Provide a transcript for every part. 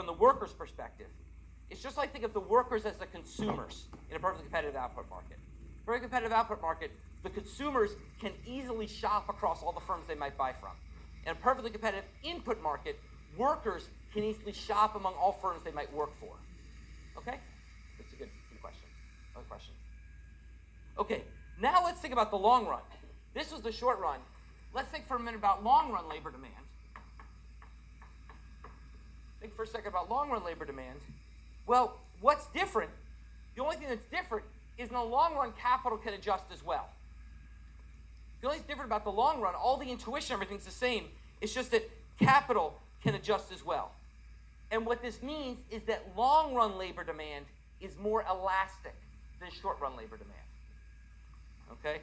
the worker's perspective, it's just like think of the workers as the consumers in a perfectly competitive output market. Very competitive output market, the consumers can easily shop across all the firms they might buy from. In a perfectly competitive input market, workers can easily shop among all firms they might work for. Okay? That's a good question. Other questions? Okay, now let's think about the long run. This was the short run. Let's think for a minute about long run labor demand. Think for a second about long run labor demand. Well, what's different? The only thing that's different is in the long run, capital can adjust as well. The only thing different about the long run, all the intuition, everything's the same. It's just that capital can adjust as well. And what this means is that long run labor demand is more elastic than short run labor demand. Okay?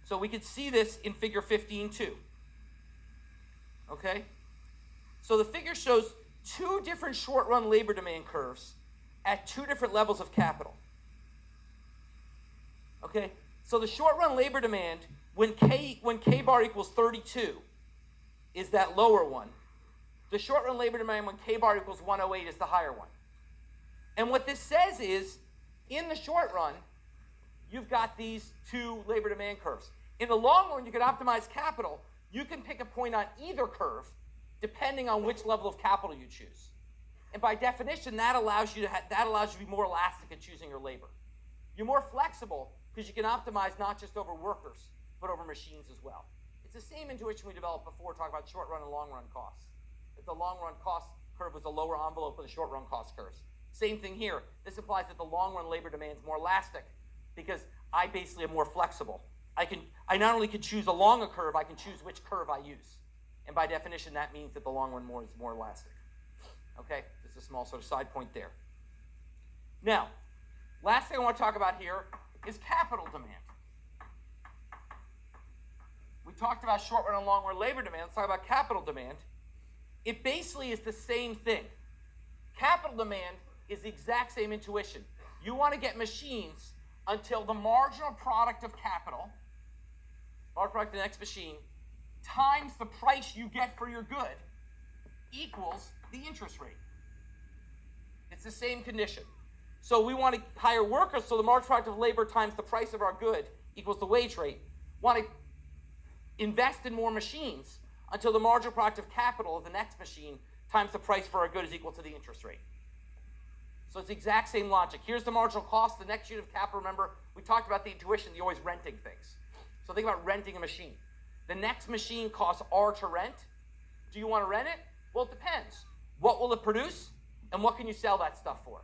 So we could see this in figure 15 too. Okay? So the figure shows two different short run labor demand curves at two different levels of capital. Okay? So the short run labor demand when K bar equals 32 is that lower one. The short run labor demand when K bar equals 108 is the higher one. And what this says is, in the short run, you've got these two labor demand curves. In the long run, you can optimize capital. You can pick a point on either curve depending on which level of capital you choose. And by definition, that allows you to be more elastic in choosing your labor. You're more flexible because you can optimize not just over workers, but over machines as well. It's the same intuition we developed before talking about short run and long run costs. If the long run cost curve was a lower envelope of the short run cost curves. Same thing here. This implies that the long run labor demand is more elastic because I basically am more flexible. I not only can choose along a curve, I can choose which curve I use. And by definition, that means that the long run is more elastic. Okay, just a small sort of side point there. Now, last thing I want to talk about here is capital demand. We talked about short run and long run labor demand. Let's talk about capital demand. It basically is the same thing. Capital demand is the exact same intuition. You want to get machines until the marginal product of capital, marginal product of the next machine, times the price you get for your good equals the interest rate. It's the same condition. So we want to hire workers, so the marginal product of labor times the price of our good equals the wage rate. Want to invest in more machines until the marginal product of capital of the next machine times the price for our good is equal to the interest rate. So it's the exact same logic. Here's the marginal cost. The next unit of capital, remember, we talked about the intuition, you're always renting things. So think about renting a machine. The next machine costs R to rent. Do you want to rent it? Well, it depends. What will it produce? And what can you sell that stuff for?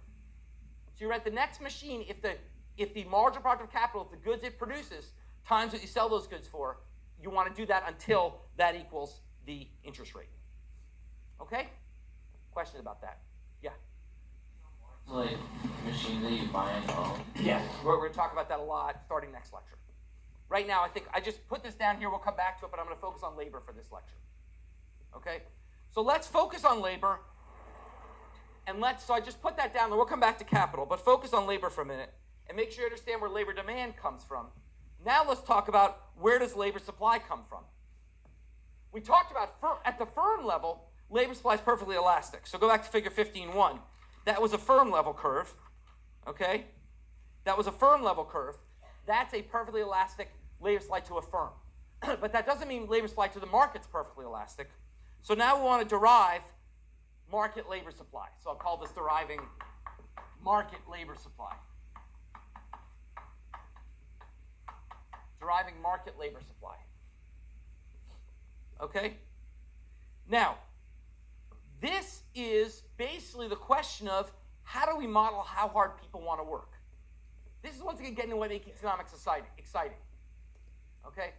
So you rent the next machine if the marginal product of capital, if the goods it produces, times what you sell those goods for, you want to do that until that equals the interest rate. Okay? Questions about that? Yeah. So like machines that you buy and own? Yeah, we're going to talk about that a lot starting next lecture. Right now, I think I just put this down here. We'll come back to it, but I'm going to focus on labor for this lecture. Okay? So let's focus on labor. So I just put that down there. We'll come back to capital, but focus on labor for a minute and make sure you understand where labor demand comes from. Now let's talk about where does labor supply come from. We talked about at the firm level, labor supply is perfectly elastic. So go back to figure 15.1. That was a firm level curve, okay? That was a firm level curve. That's a perfectly elastic labor supply to a firm. But that doesn't mean labor supply to the market's perfectly elastic. So now we want to derive market labor supply. So I'll call this deriving market labor supply. Deriving market labor supply. Okay? Now, this is basically the question of how do we model how hard people want to work? This is once again getting into what makes economics exciting. Okay?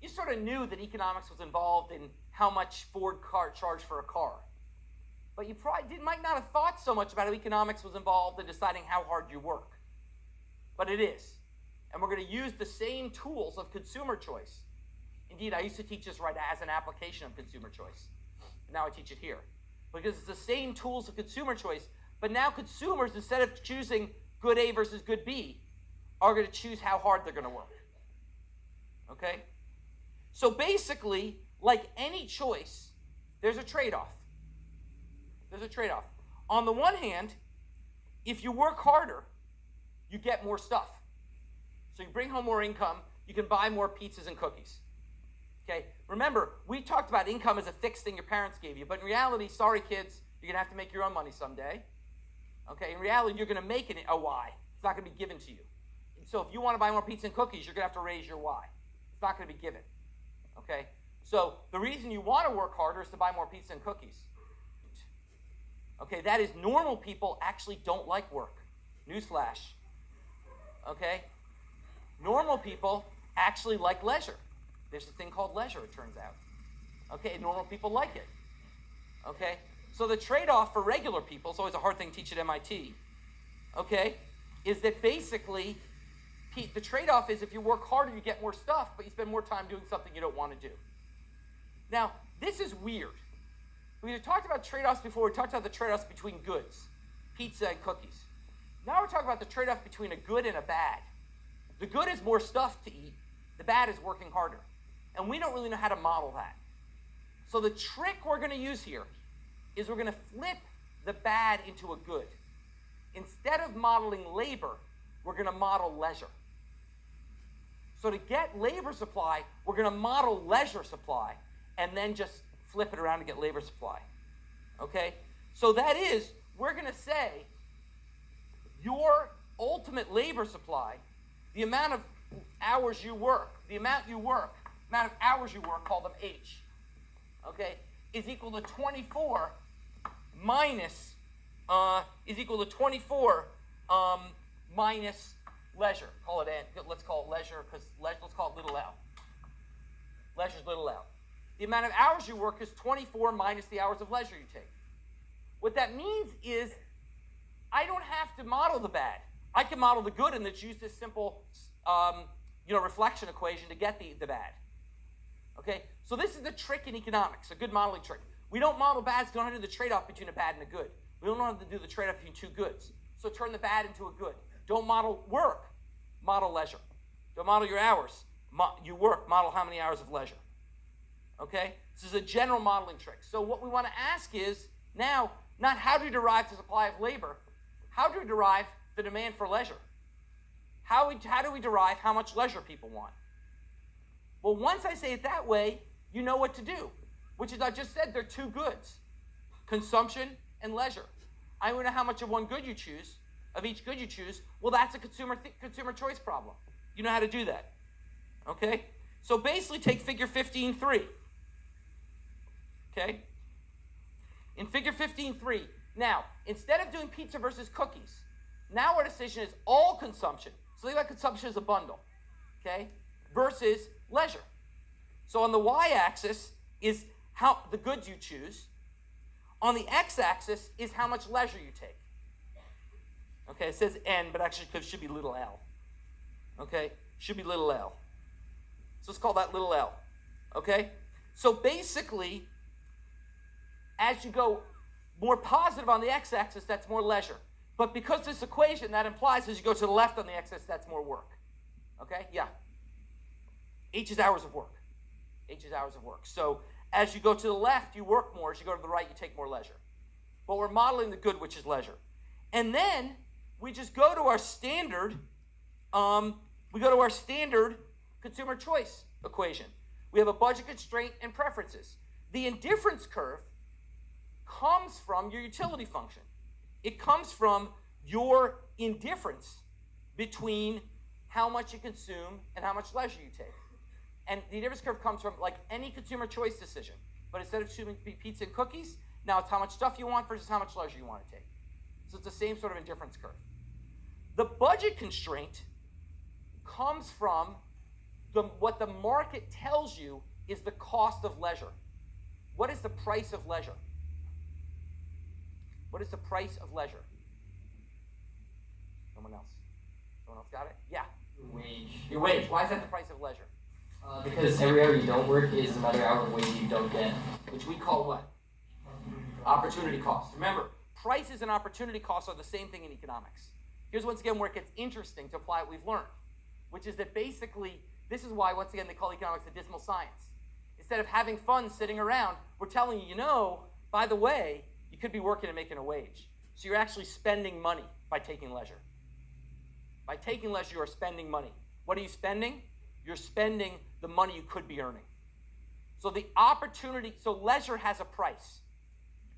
You sort of knew that economics was involved in how much Ford car charged for a car. But you probably might not have thought so much about how economics was involved in deciding how hard you work. But it is. And we're going to use the same tools of consumer choice. Indeed, I used to teach this right as an application of consumer choice. Now I teach it here. Because it's the same tools of consumer choice, but now consumers, instead of choosing good A versus good B, are going to choose how hard they're going to work. Okay? So basically, like any choice, there's a trade-off. There's a trade-off. On the one hand, if you work harder, you get more stuff. So you bring home more income, you can buy more pizzas and cookies. Okay? Remember, we talked about income as a fixed thing your parents gave you, but in reality, sorry kids, you're going to have to make your own money someday. Okay? In reality, you're going to make a Y. It's not going to be given to you. So if you want to buy more pizza and cookies, you're going to have to raise your Y. It's not going to be given. Okay? So the reason you want to work harder is to buy more pizza and cookies. Okay, that is normal people actually don't like work. Newsflash. Okay? Normal people actually like leisure. There's a thing called leisure, it turns out. Okay, normal people like it. Okay? So the trade-off for regular people, it's always a hard thing to teach at MIT, okay, is that basically the trade-off is if you work harder, you get more stuff, but you spend more time doing something you don't want to do. Now, this is weird. We talked about trade-offs before. We talked about the trade-offs between goods, pizza and cookies. Now we're talking about the trade-off between a good and a bad. The good is more stuff to eat. The bad is working harder. And we don't really know how to model that. So the trick we're going to use here is we're going to flip the bad into a good. Instead of modeling labor, we're going to model leisure. So to get labor supply, we're going to model leisure supply and then just flip it around to get labor supply. Okay? So that is, we're going to say your ultimate labor supply, the amount of hours you work, amount of hours you work, call them H, okay, is equal to 24 minus, minus leisure. Call it N. Let's call it leisure, because let's call it little L. Leisure's little L. The amount of hours you work is 24 minus the hours of leisure you take. What that means is I don't have to model the bad. I can model the good and just use this simple reflection equation to get the bad. Okay? So this is the trick in economics, a good modeling trick. We don't model bads, we don't have to do the trade-off between a bad and a good. We don't have to do the trade-off between two goods. So turn the bad into a good. Don't model work, model leisure. Don't model your hours. You work, model how many hours of leisure. Okay? This is a general modeling trick. So what we want to ask is, now, not how do we derive the supply of labor, how do we derive the demand for leisure? How do we derive how much leisure people want? Well, once I say it that way, you know what to do, which is I just said they're two goods, consumption and leisure. I want to know how much of one good you choose, of each good you choose. Well, that's a consumer choice problem. You know how to do that. Okay? So basically take figure 15.3. Okay? In figure 15.3, now, instead of doing pizza versus cookies, now our decision is all consumption. So think about consumption as a bundle, okay, versus leisure. So on the y-axis is how the goods you choose. On the x-axis is how much leisure you take. Okay, it says N, but actually it should be little l. Okay, should be little l. So let's call that little l. Okay, so basically, as you go more positive on the x-axis, that's more leisure. But because this equation, that implies as you go to the left on the x-axis, that's more work. Okay? Yeah. H is hours of work. H is hours of work. So as you go to the left, you work more. As you go to the right, you take more leisure. But we're modeling the good, which is leisure. And then we just go to our standard, consumer choice equation. We have a budget constraint and preferences. The indifference curve comes from your utility function. It comes from your indifference between how much you consume and how much leisure you take. And the indifference curve comes from like any consumer choice decision. But instead of choosing pizza and cookies, now it's how much stuff you want versus how much leisure you want to take. So it's the same sort of indifference curve. The budget constraint comes from what the market tells you is the cost of leisure. What is the price of leisure? What is the price of leisure? Someone else? Someone else got it? Yeah. Wage. Your wage. Why is that the price of leisure? Because every hour you don't work is another hour of wage you don't get. Which we call what? Opportunity cost. Remember, prices and opportunity costs are the same thing in economics. Here's once again where it gets interesting to apply what we've learned, which is that basically, this is why once again they call economics a dismal science. Instead of having fun sitting around, we're telling you, by the way, you could be working and making a wage. So you're actually spending money by taking leisure. By taking leisure, you are spending money. What are you spending? You're spending the money you could be earning. So the opportunity, so leisure has a price.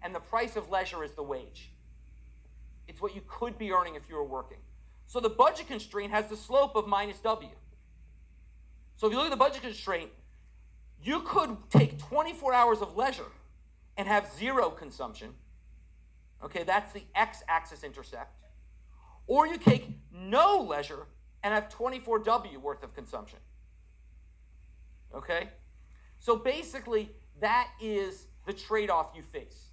And the price of leisure is the wage. It's what you could be earning if you were working. So the budget constraint has the slope of minus W. So if you look at the budget constraint, you could take 24 hours of leisure and have zero consumption. Okay, that's the x-axis intersect. Or you take no leisure and have 24W worth of consumption. Okay? So basically, that is the trade-off you face.